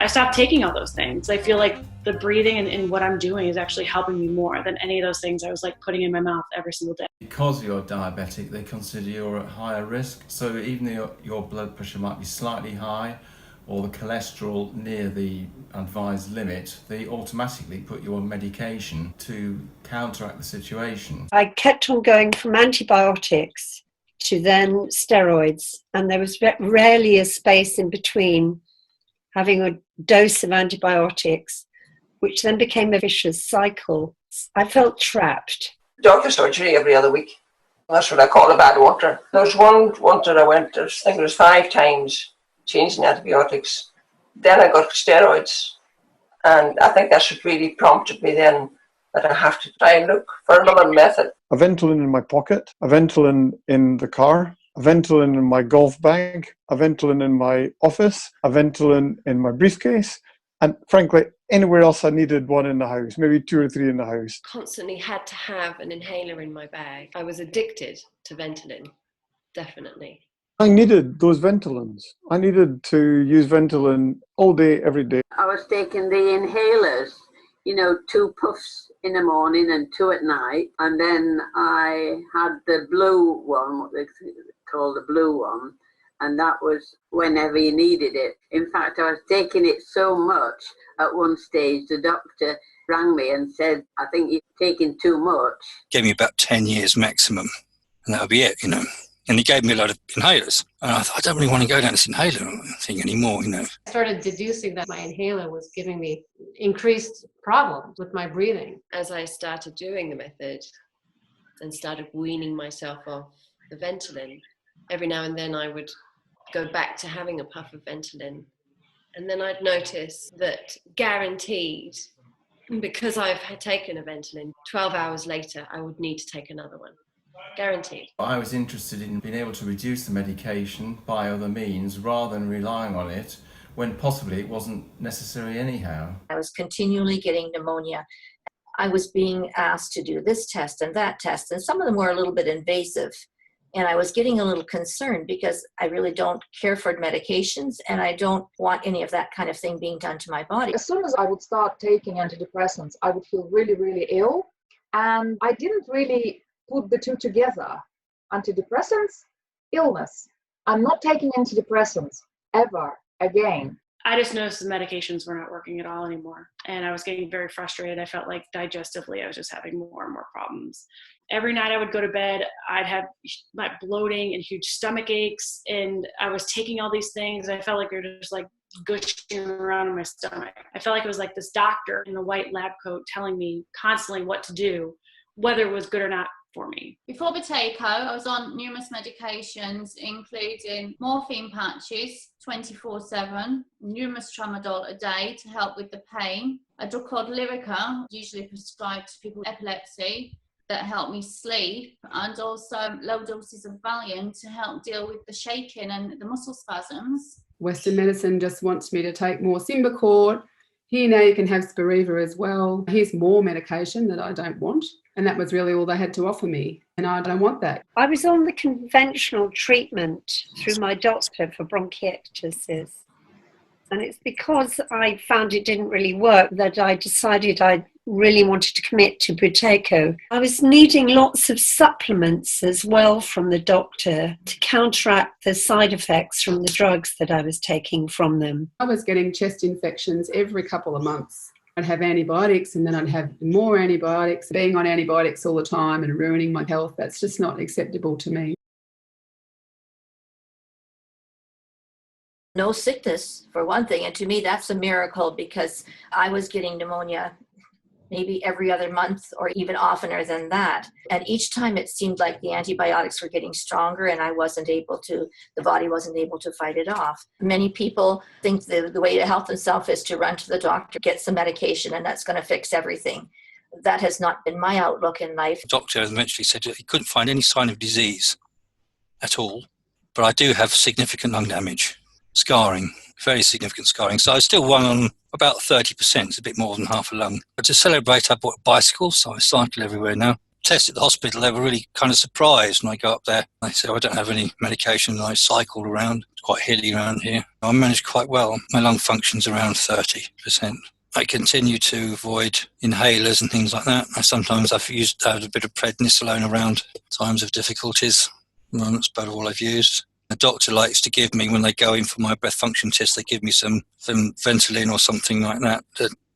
I stopped taking all those things. I feel like the breathing and what I'm doing is actually helping me more than any of those things I was like putting in my mouth every single day. Because you're diabetic, they consider you're at higher risk. So even though your blood pressure might be slightly high or the cholesterol near the advised limit, they automatically put you on medication to counteract the situation. I kept on going from antibiotics to then steroids, and there was rarely a space in between having a dose of antibiotics, which then became a vicious cycle. I felt trapped. Doctor surgery every other week. That's what I call a bad winter. There was one winter I went, I think it was 5 times changing antibiotics. Then I got steroids. And I think that's what really prompted me then that I have to try and look for another method. A Ventolin in my pocket, a Ventolin in the car, a Ventolin in my golf bag, a Ventolin in my office, a Ventolin in my briefcase, and frankly, anywhere else I needed one in the house, maybe 2 or 3 in the house. Constantly had to have an inhaler in my bag. I was addicted to Ventolin, definitely. I needed those Ventolins. I needed to use Ventolin all day, every day. I was taking the inhalers, 2 puffs in the morning and 2 at night. And then I had the blue one, what they call the blue one. And that was whenever you needed it. In fact, I was taking it so much at one stage, the doctor rang me and said, I think you're taking too much. Gave me about 10 years maximum, and that would be it, And he gave me a lot of inhalers. And I thought, I don't really want to go down this inhaler thing anymore, I started deducing that my inhaler was giving me increased problems with my breathing. As I started doing the method and started weaning myself off the Ventolin, every now and then I would go back to having a puff of Ventolin. And then I'd notice that guaranteed, because I've had taken a Ventolin, 12 hours later, I would need to take another one. Guaranteed. I was interested in being able to reduce the medication by other means rather than relying on it when possibly it wasn't necessary anyhow. I was continually getting pneumonia. I was being asked to do this test and that test, and some of them were a little bit invasive. And I was getting a little concerned because I really don't care for medications and I don't want any of that kind of thing being done to my body. As soon as I would start taking antidepressants, I would feel really, really ill. And I didn't really put the two together. Antidepressants, illness. I'm not taking antidepressants ever again. I just noticed the medications were not working at all anymore. And I was getting very frustrated. I felt like digestively, I was just having more and more problems. Every night I would go to bed, I'd have my bloating and huge stomach aches. And I was taking all these things. I felt like they were just like gushing around in my stomach. I felt like it was like this doctor in a white lab coat telling me constantly what to do, whether it was good or not for me. Before Buteyko, I was on numerous medications, including morphine patches 24/7, numerous tramadol a day to help with the pain, a drug called Lyrica, usually prescribed to people with epilepsy, that helped me sleep, and also low doses of Valium to help deal with the shaking and the muscle spasms. Western medicine just wants me to take more Symbicort. Here now you can have Spiriva as well. Here's more medication that I don't want. And that was really all they had to offer me. And I don't want that. I was on the conventional treatment through my doctor for bronchiectasis. And it's because I found it didn't really work that I decided I really wanted to commit to Buteyko. I was needing lots of supplements as well from the doctor to counteract the side effects from the drugs that I was taking from them. I was getting chest infections every couple of months. I'd have antibiotics and then I'd have more antibiotics. Being on antibiotics all the time and ruining my health, that's just not acceptable to me. No sickness, for one thing, and to me that's a miracle because I was getting pneumonia maybe every other month or even oftener than that. And each time it seemed like the antibiotics were getting stronger and the body wasn't able to fight it off. Many people think the way to help themselves is to run to the doctor, get some medication, and that's going to fix everything. That has not been my outlook in life. The doctor eventually said that he couldn't find any sign of disease at all, but I do have significant lung damage. Scarring, very significant scarring. So I still run on about 30%, it's a bit more than half a lung. But to celebrate, I bought a bicycle, so I cycle everywhere now. test at the hospital, they were really kind of surprised when I go up there. They said, I don't have any medication. I cycled around. It's quite hilly around here. I managed quite well. My lung function's around 30%. I continue to avoid inhalers and things like that. Sometimes I've had a bit of prednisolone around times of difficulties. No, that's about all I've used. The doctor likes to give me, when they go in for my breath function test, they give me some Ventolin or something like that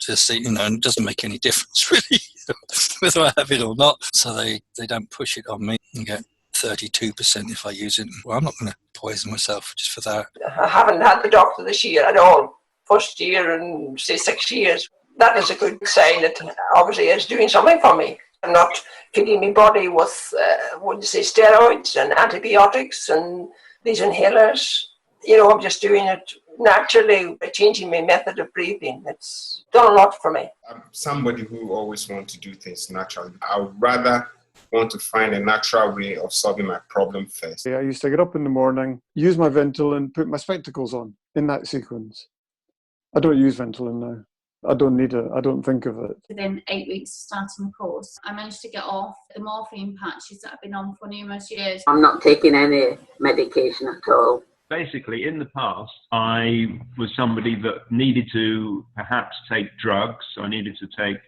to see, and it doesn't make any difference really whether I have it or not. So they don't push it on me. I get 32% if I use it. Well, I'm not going to poison myself just for that. I haven't had the doctor this year at all. First year in, say, 6 years. That is a good sign that obviously it's doing something for me. I'm not feeding my body with, steroids and antibiotics and these inhalers. I'm just doing it naturally by changing my method of breathing. It's done a lot for me. I'm somebody who always wants to do things naturally. I would rather want to find a natural way of solving my problem first. I used to get up in the morning, use my Ventolin, put my spectacles on in that sequence. I don't use Ventolin now. I don't need it. I don't think of it. Within 8 weeks of starting the course, I managed to get off the morphine patches that I've been on for numerous years. I'm not taking any medication at all. Basically, in the past, I was somebody that needed to perhaps take drugs. I needed to take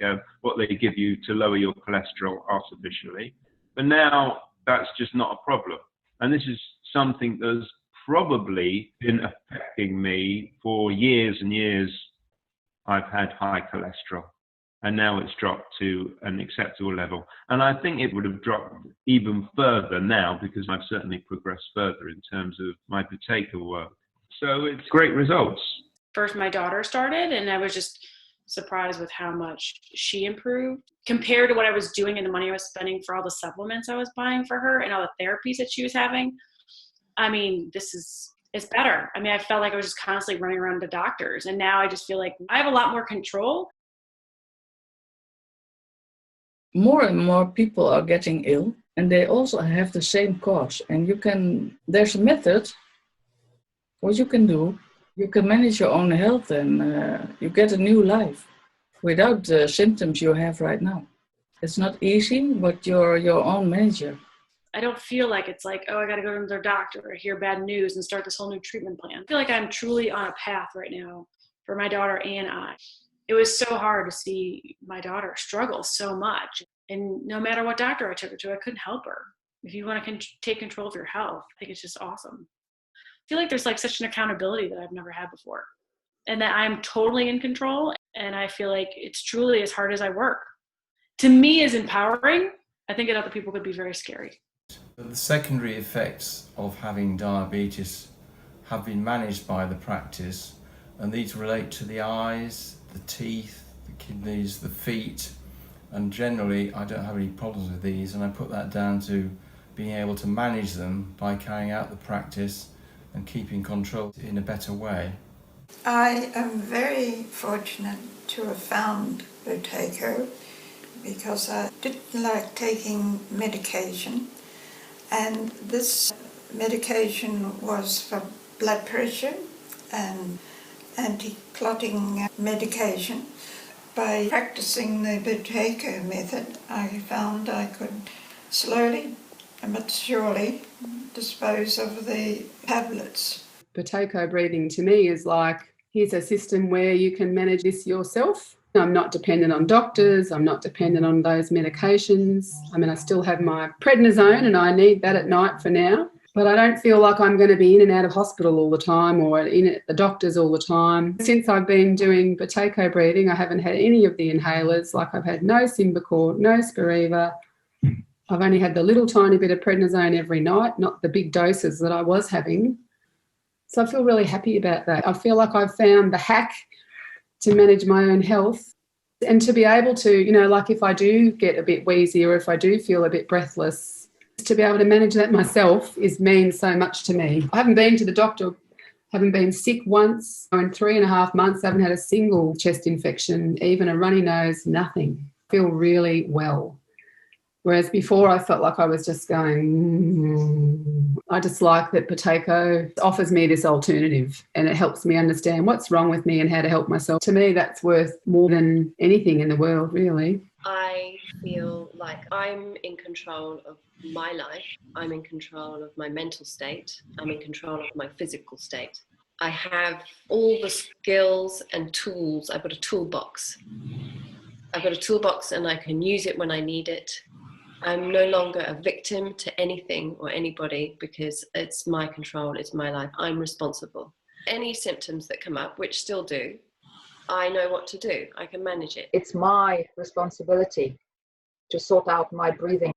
what they give you to lower your cholesterol artificially. But now that's just not a problem. And this is something that's probably been affecting me for years and years. I've had high cholesterol, and now it's dropped to an acceptable level. And I think it would have dropped even further now, because I've certainly progressed further in terms of my Buteyko work. So it's great results. First, my daughter started, and I was just surprised with how much she improved compared to what I was doing and the money I was spending for all the supplements I was buying for her and all the therapies that she was having. I mean, it's better. I mean, I felt like I was just constantly running around to doctors, and now I just feel like I have a lot more control. More and more people are getting ill, and they also have the same cause. And there's a method, what you can do. You can manage your own health, and you get a new life without the symptoms you have right now. It's not easy, but you're your own manager. I don't feel like it's like, oh, I got to go to their doctor or hear bad news and start this whole new treatment plan. I feel like I'm truly on a path right now for my daughter and I. It was so hard to see my daughter struggle so much. And no matter what doctor I took her to, I couldn't help her. If you want to take control of your health, I think it's just awesome. I feel like there's like such an accountability that I've never had before, and that I'm totally in control. And I feel like it's truly as hard as I work. To me, is empowering. I think that other people could be very scary. The secondary effects of having diabetes have been managed by the practice, and these relate to the eyes, the teeth, the kidneys, the feet, and generally I don't have any problems with these, and I put that down to being able to manage them by carrying out the practice and keeping control in a better way. I am very fortunate to have found Buteyko because I didn't like taking medication, and this medication was for blood pressure and anti-clotting medication. By practicing the Buteyko method, I found I could slowly but surely dispose of the tablets. Buteyko breathing to me is like, here's a system where you can manage this yourself. I'm not dependent on doctors. I'm not dependent on those medications. I mean, I still have my prednisone and I need that at night for now. But I don't feel like I'm going to be in and out of hospital all the time or in at the doctors all the time. Since I've been doing Buteyko breathing, I haven't had any of the inhalers. Like I've had no Symbicort, no Spiriva. I've only had the little tiny bit of prednisone every night, not the big doses that I was having. So I feel really happy about that. I feel like I've found the hack to manage my own health and to be able to, like if I do get a bit wheezy or if I do feel a bit breathless, to be able to manage that myself means so much to me. I haven't been to the doctor, haven't been sick once. In 3.5 months, I haven't had a single chest infection, even a runny nose, nothing. I feel really well. Whereas before I felt like I was just going, I just like that Buteyko offers me this alternative and it helps me understand what's wrong with me and how to help myself. To me, that's worth more than anything in the world, really. I feel like I'm in control of my life. I'm in control of my mental state. I'm in control of my physical state. I have all the skills and tools. I've got a toolbox. And I can use it when I need it. I'm no longer a victim to anything or anybody because it's my control, it's my life. I'm responsible. Any symptoms that come up, which still do, I know what to do. I can manage it. It's my responsibility to sort out my breathing.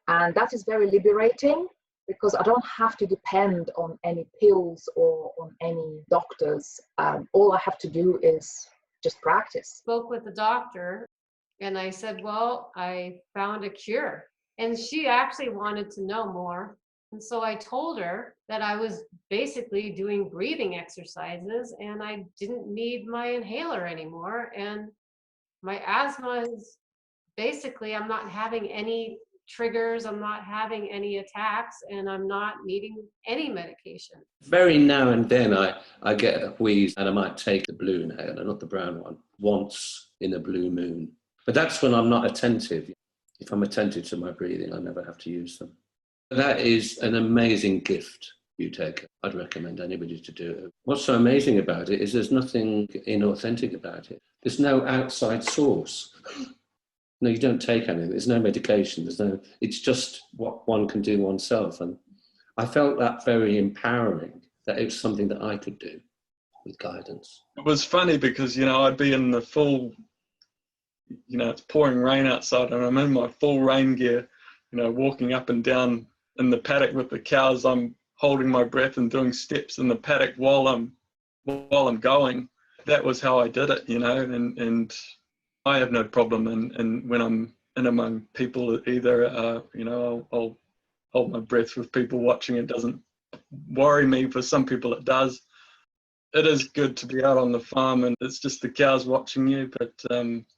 And that is very liberating because I don't have to depend on any pills or on any doctors. All I have to do is just practice. Spoke with the doctor and I said, well, I found a cure. And she actually wanted to know more. And so I told her that I was basically doing breathing exercises and I didn't need my inhaler anymore. And my asthma is basically, I'm not having any triggers, I'm not having any attacks, and I'm not needing any medication. Very now and then I get a wheeze and I might take the blue inhaler, not the brown one, once in a blue moon. But that's when I'm not attentive. If I'm attentive to my breathing, I never have to use them. That is an amazing gift, Buteyko. I'd recommend anybody to do it. What's so amazing about it is there's nothing inauthentic about it. There's no outside source. No, you don't take anything. There's no medication. It's just what one can do oneself. And I felt that very empowering, that it was something that I could do with guidance. It was funny because, I'd be in the full, it's pouring rain outside and I'm in my full rain gear, walking up and down in the paddock with the cows. I'm holding my breath and doing steps in the paddock while I'm going. That was how I did it, and I have no problem. And when I'm in among people either, I'll hold my breath with people watching. It doesn't worry me. For some people it does. It is good to be out on the farm and it's just the cows watching you, but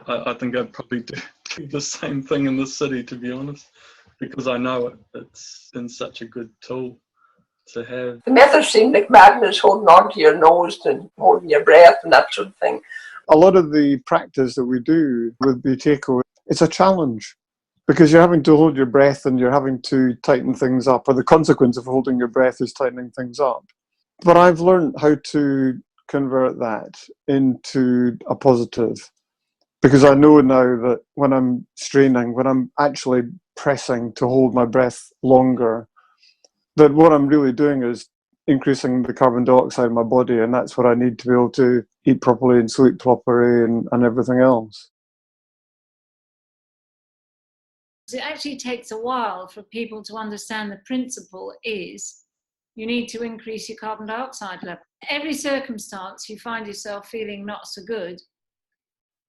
I think I'd probably do the same thing in the city, to be honest, because I know it's been such a good tool to have. The methods seem like madness, holding on to your nose and holding your breath and that sort of thing. A lot of the practice that we do with Buteyko, it's a challenge because you're having to hold your breath and you're having to tighten things up, or the consequence of holding your breath is tightening things up. But I've learned how to convert that into a positive, because I know now that when I'm straining, when I'm actually pressing to hold my breath longer, that what I'm really doing is increasing the carbon dioxide in my body, and that's what I need to be able to eat properly and sleep properly and everything else. It actually takes a while for people to understand the principle is you need to increase your carbon dioxide level. Every circumstance you find yourself feeling not so good,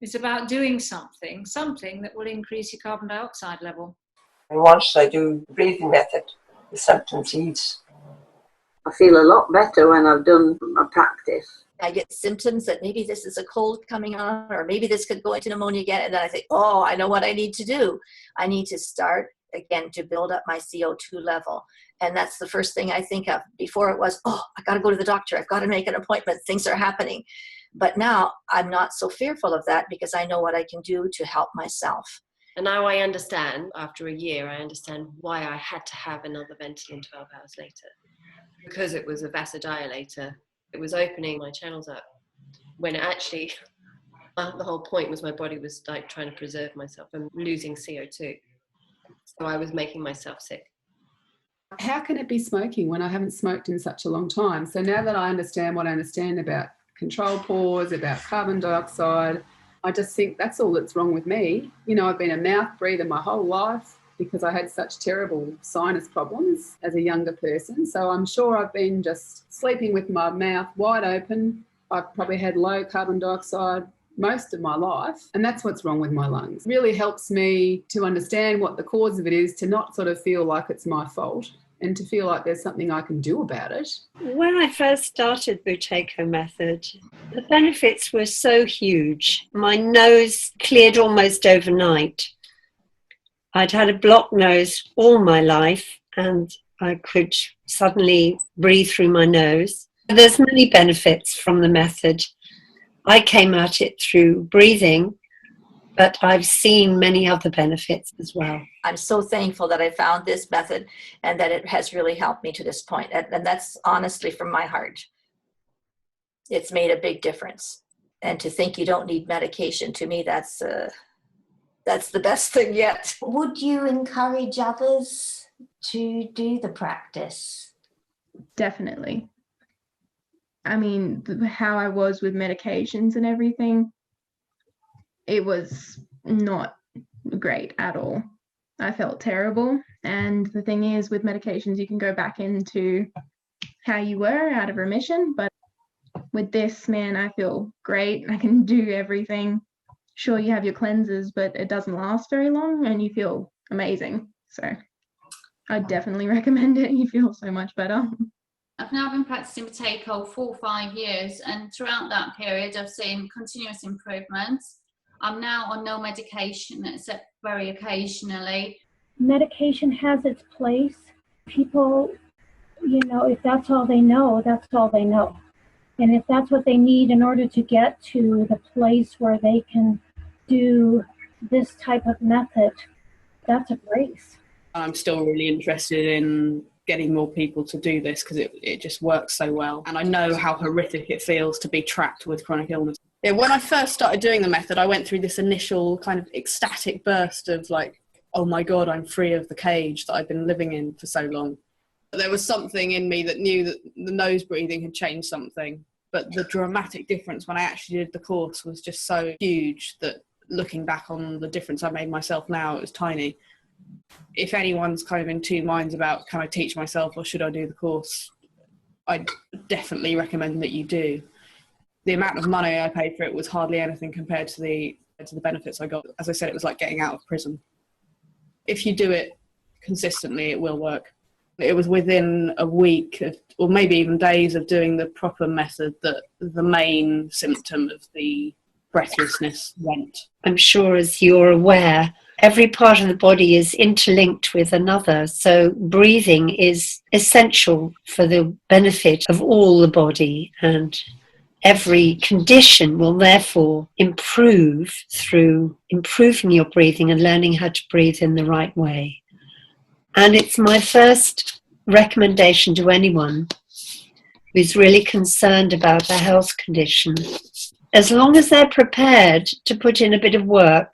it's about doing something that will increase your carbon dioxide level. And once I do the breathing method, the symptoms ease. I feel a lot better when I've done my practice. I get symptoms that maybe this is a cold coming on, or maybe this could go into pneumonia again. And then I think, oh, I know what I need to do. I need to start again to build up my CO2 level. And that's the first thing I think of. Before it was, oh, I got to go to the doctor. I've got to make an appointment. Things are happening. But now I'm not so fearful of that because I know what I can do to help myself. And now I understand, after a year, I understand why I had to have another Ventolin 12 hours later. Because it was a vasodilator. It was opening my channels up. When actually, the whole point was my body was like trying to preserve myself and losing CO2. So I was making myself sick. How can it be smoking when I haven't smoked in such a long time? So now that I understand what I understand about control pores, about carbon dioxide, I just think that's all that's wrong with me. I've been a mouth breather my whole life because I had such terrible sinus problems as a younger person. So I'm sure I've been just sleeping with my mouth wide open. I've probably had low carbon dioxide most of my life, and that's what's wrong with my lungs. It really helps me to understand what the cause of it is, to not sort of feel like it's my fault and to feel like there's something I can do about it. When I first started Buteyko Method, the benefits were so huge. My nose cleared almost overnight. I'd had a blocked nose all my life, and I could suddenly breathe through my nose. There's many benefits from the method. I came at it through breathing, but I've seen many other benefits as well. I'm so thankful that I found this method and that it has really helped me to this point. And that's honestly from my heart. It's made a big difference. And to think you don't need medication, to me, that's the best thing yet. Would you encourage others to do the practice? Definitely. I mean, how I was with medications and everything, it was not great at all. I felt terrible. And the thing is, with medications, you can go back into how you were out of remission. But with this, man, I feel great. I can do everything. Sure, you have your cleanses, but it doesn't last very long and you feel amazing. So I definitely recommend it. You feel so much better. I've now been practicing Buteyko 4 or 5 years, and throughout that period I've seen continuous improvements. I'm now on no medication except very occasionally. Medication has its place. People, if that's all they know, that's all they know. And if that's what they need in order to get to the place where they can do this type of method, that's a grace. I'm still really interested in getting more people to do this because it just works so well. And I know how horrific it feels to be trapped with chronic illness. Yeah, when I first started doing the method, I went through this initial kind of ecstatic burst of like, oh my God, I'm free of the cage that I've been living in for so long. There was something in me that knew that the nose breathing had changed something. But the dramatic difference when I actually did the course was just so huge that looking back on the difference I made myself now, it was tiny. If anyone's kind of in two minds about can I teach myself or should I do the course, I'd definitely recommend that you do. The amount of money I paid for it was hardly anything compared to the benefits I got. As I said, it was like getting out of prison. If you do it consistently, it will work. It was within a week or maybe even days of doing the proper method that the main symptom of the breathlessness went. I'm sure, as you're aware, every part of the body is interlinked with another. So breathing is essential for the benefit of all the body, and every condition will therefore improve through improving your breathing and learning how to breathe in the right way. And it's my first recommendation to anyone who's really concerned about a health condition. As long as they're prepared to put in a bit of work,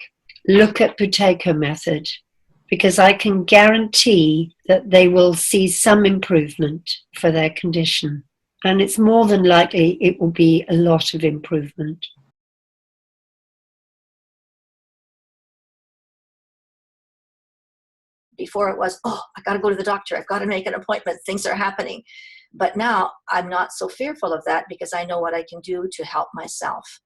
look at Buteyko Method, because I can guarantee that they will see some improvement for their condition. And it's more than likely it will be a lot of improvement. Before it was, oh, I got to go to the doctor. I've got to make an appointment. Things are happening. But now I'm not so fearful of that because I know what I can do to help myself.